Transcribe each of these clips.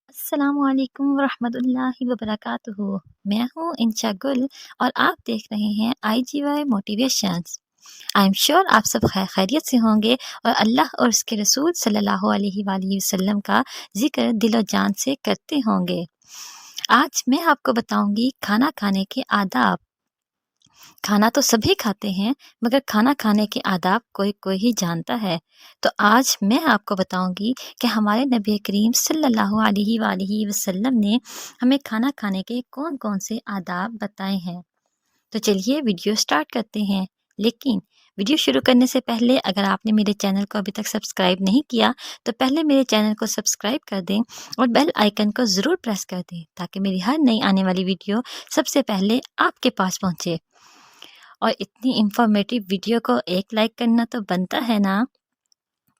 السلام علیکم ورحمۃ اللہ وبرکاتہ۔ میں ہوں انشا گل اور آپ دیکھ رہے ہیں IGY motivations. I am sure آپ سب خیریت سے ہوں گے اور اللہ اور اس کے رسول صلی اللہ علیہ وآلہ وسلم کا ذکر دل و جان سے کرتے ہوں گے۔ آج میں آپ کو بتاؤں گی کھانا کھانے کے آداب۔ کھانا تو سبھی کھاتے ہیں مگر کھانا کھانے کے آداب کوئی کوئی ہی جانتا ہے۔ تو آج میں آپ کو بتاؤں گی کہ ہمارے نبی کریم صلی اللہ علیہ وآلہ وسلم نے ہمیں کھانا کھانے کے کون کون سے آداب بتائے ہیں۔ تو چلیے ویڈیو سٹارٹ کرتے ہیں، لیکن ویڈیو شروع کرنے سے پہلے اگر آپ نے میرے چینل کو ابھی تک سبسکرائب نہیں کیا تو پہلے میرے چینل کو سبسکرائب کر دیں اور بیل آئیکن کو ضرور پریس کر دیں تاکہ میری ہر نئی آنے والی ویڈیو سب سے پہلے آپ کے پاس پہنچے۔ اور اتنی انفارمیٹیو ویڈیو کو ایک لائک کرنا تو بنتا ہے نا،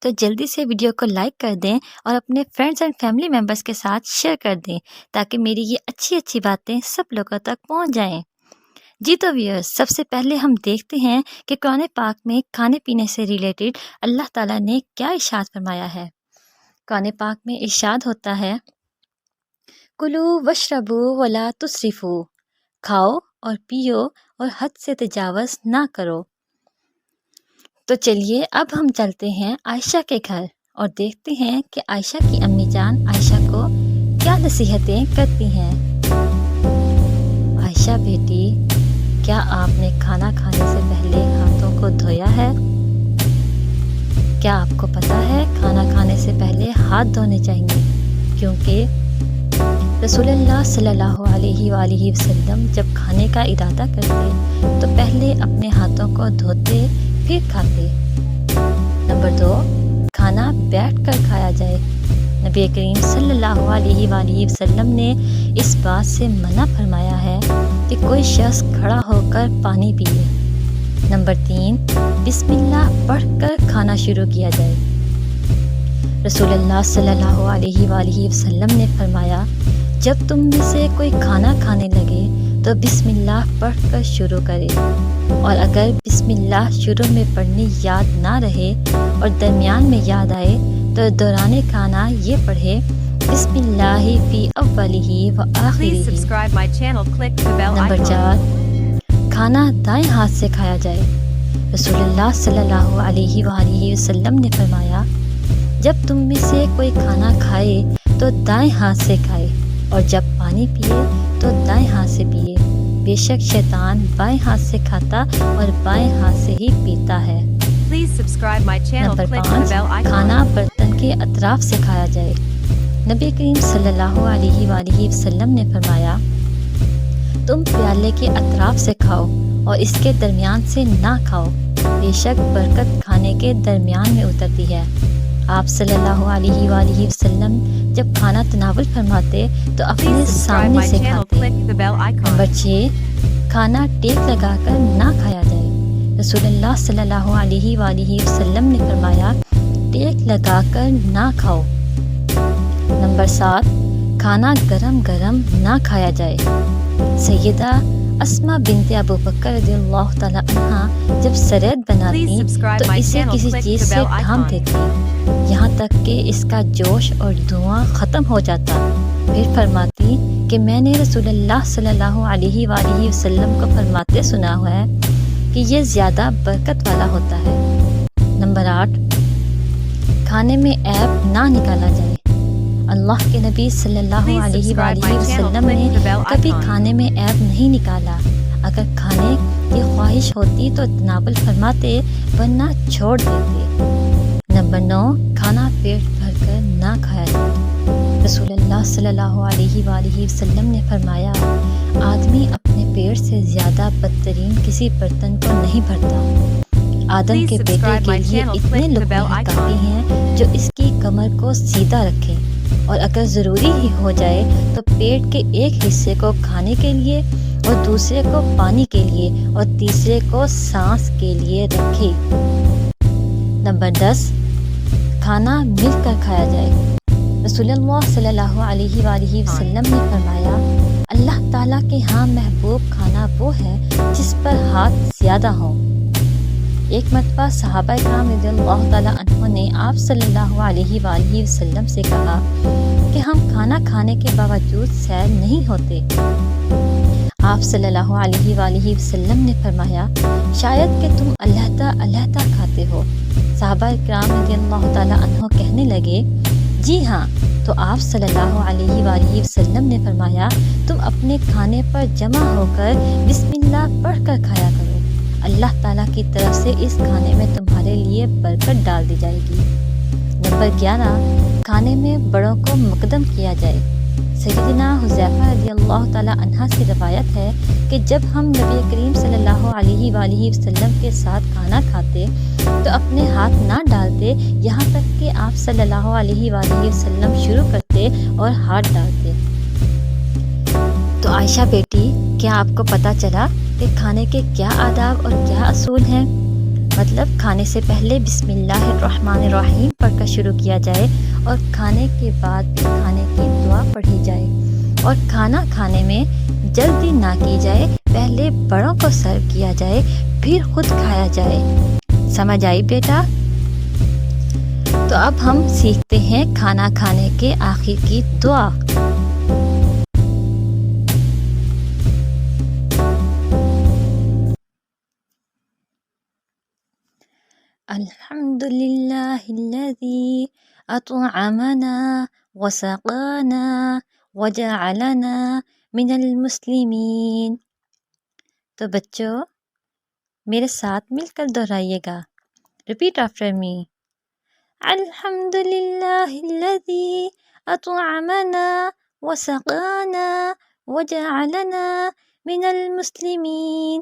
تو جلدی سے ویڈیو کو لائک کر دیں اور اپنے فرینڈز اینڈ فیملی ممبرس کے ساتھ شیئر کر دیں تاکہ میری یہ اچھی اچھی باتیں سب لوگوں تک پہنچ جائیں۔ جی تو ویئرز، سب سے پہلے ہم دیکھتے ہیں کہ قرآن پاک میں کھانے پینے سے ریلیٹڈ اللہ تعالیٰ نے کیا ارشاد فرمایا ہے۔ قرآن پاک میں ارشاد ہوتا ہے، کلو وشربو ولا تسرفو، کھاؤ اور پیو اور حد سے تجاوز نہ کرو۔ تو چلیے اب ہم چلتے ہیں عائشہ کے گھر اور دیکھتے ہیں کہ عائشہ کی امی جان عائشہ کو کیا نصیحتیں کرتی ہیں۔ عائشہ بیٹی، کیا آپ نے کھانا کھانے سے پہلے ہاتھوں کو دھویا ہے؟ کیا آپ کو پتہ ہے کھانا کھانے سے پہلے ہاتھ دھونے چاہیے، کیونکہ رسول اللہ صلی اللہ علیہ وآلہ وسلم جب کھانے کا ارادہ کرتے تو پہلے اپنے ہاتھوں کو دھوتے پھر کھاتے۔ نمبر 2، کھانا بیٹھ کر کھایا جائے۔ نبی کریم صلی اللہ علیہ وآلہ وسلم نے اس بات سے منع فرمایا ہے کہ کوئی شخص کھڑا ہو کر پانی پیے۔ نمبر 3، بسم اللہ پڑھ کر کھانا شروع کیا جائے۔ رسول اللہ صلی اللہ علیہ وآلہ وسلم نے فرمایا، جب تم میں سے کوئی کھانا کھانے لگے تو بسم اللہ پڑھ کر شروع کرے، اور اگر بسم اللہ شروع میں پڑھنی یاد نہ رہے اور درمیان میں یاد آئے تو دوران کھانا یہ پڑھے، بسم اللہ فی اولہ و آخرہ۔ نمبر 4، کھانا دائیں ہاتھ سے کھایا جائے۔ رسول اللہ صلی اللہ علیہ وآلہ وسلم نے فرمایا، جب تم میں سے کوئی کھانا کھائے تو دائیں ہاتھ سے کھائے، اور جب پانی پیے تو دائیں ہاتھ سے پیے، بے شک شیطان بائیں ہاتھ سے کھاتا اور بائیں ہاتھ سے ہی پیتا ہے۔ نمبر 5، کھانا برتن کے اطراف سے کھایا جائے۔ نبی کریم صلی اللہ علیہ وآلہ وسلم نے فرمایا، تم پیالے کے اطراف سے کھاؤ اور اس کے درمیان سے نہ کھاؤ، بے شک برکت کھانے کے درمیان میں اترتی ہے۔ آپ صلی اللہ علیہ وآلہ وسلم جب کھانا تناول فرماتے تو اپنے سامنے سے کھاتے۔ نمبر 6، کھانا ٹیک لگا کر نہ کھایا جائے۔ رسول اللہ صلی اللہ علیہ وآلہ وسلم نے فرمایا، ٹیک لگا کر نہ کھاؤ۔ نمبر 7، کھانا گرم گرم نہ کھایا جائے۔ سیدہ اسماء بنت ابو بکر رضی اللہ تعالیٰ عنہا جب سرید بناتی تو اسے کسی چیز سے ڈھانپ دیتی یہاں تک کہ اس کا جوش اور دھواں ختم ہو جاتا، پھر فرماتی کہ میں نے رسول اللہ صلی اللہ علیہ وآلہ وسلم کو فرماتے سنا ہوا ہے کہ یہ زیادہ برکت والا ہوتا ہے۔ نمبر 8، کھانے میں عیب نہ نکالا جائے۔ اللہ کے نبی صلی اللہ علیہ وآلہ وسلم نے کبھی کھانے میں عیب نہیں نکالا۔ اگر کھانے کی خواہش ہوتی تو تناول فرماتے ورنہ چھوڑ دیتے۔ نمبر 9، کھانا پیٹ بھر کر نہ کھایا جائے۔ رسول اللہ صلی اللہ علیہ وآلہ وسلم نے فرمایا، آدمی اپنے پیٹ سے زیادہ بدترین کسی برتن کو نہیں بھرتا۔ آدم کے بیٹے کے لیے اتنے لقمے کافی ہیں جو اس کی کمر کو سیدھا رکھیں، اور اگر ضروری ہی ہو جائے تو پیٹ کے ایک حصے کو کھانے کے لیے اور دوسرے کو پانی کے لیے اور تیسرے کو سانس کے لیے رکھے۔ نمبر 10، کھانا مل کر کھایا جائے۔ رسول اللہ صلی اللہ علیہ وآلہ وسلم نے فرمایا، اللہ تعالیٰ کے ہاں محبوب کھانا وہ ہے جس پر ہاتھ زیادہ ہوں۔ ایک مرتبہ صحابہ کرام رضی اللہ تعالیٰ عنہ نے آپ صلی اللہ علیہ وآلہ وسلم سے کہا، کہ ہم کھانا کھانے کے باوجود سیر نہیں ہوتے۔ آپ صلی اللہ علیہ وآلہ وسلم نے فرمایا، شاید کہ تم علیحدہ علیحدہ کھاتے ہو۔ صحابہ اکرام رضی اللہ تعالیٰ عنہ کہنے لگے، جی ہاں۔ تو آپ صلی اللہ علیہ وآلہ وسلم نے فرمایا، تم اپنے کھانے پر جمع ہو کر بسم اللہ پڑھ کر کھایا کرو، اللہ تعالیٰ کی طرف سے اس کھانے میں تمہارے لیے برکت ڈال دی جائے گی۔ نمبر 11، کھانے میں بڑوں کو مقدم کیا جائے۔ سیدنا حذیفہ رضی اللہ تعالیٰ عنہ سے روایت ہے کہ جب ہم نبی کریم صلی اللہ علیہ وآلہ وسلم کے ساتھ کھانا کھاتے تو اپنے ہاتھ نہ ڈالتے یہاں تک کہ آپ صلی اللہ علیہ وآلہ وسلم شروع کرتے اور ہاتھ ڈالتے۔ تو عائشہ بیٹی، کیا آپ کو پتہ چلا کہ کھانے کے کیا آداب اور کیا اصول ہیں؟ مطلب کھانے سے پہلے بسم اللہ الرحمن الرحیم پڑھ کر شروع کیا جائے اور کھانے کے بعد بھی کھانے کی دعا پڑھی جائے، اور کھانا کھانے میں جلدی نہ کی جائے، پہلے بڑوں کو سرو کیا جائے پھر خود کھایا جائے۔ سمجھ آئی بیٹا؟ تو اب ہم سیکھتے ہیں کھانا کھانے کے آخر کی دعا۔ الحمد للہ الذی اطعمنا وسقانا وجعلنا من المسلمین۔ تو بچوں میرے ساتھ مل کر دہرائیے گا، ریپیٹ آفٹر می۔ الحمد للہ الذی اطعمنا وسقانا وجعلنا من المسلمین۔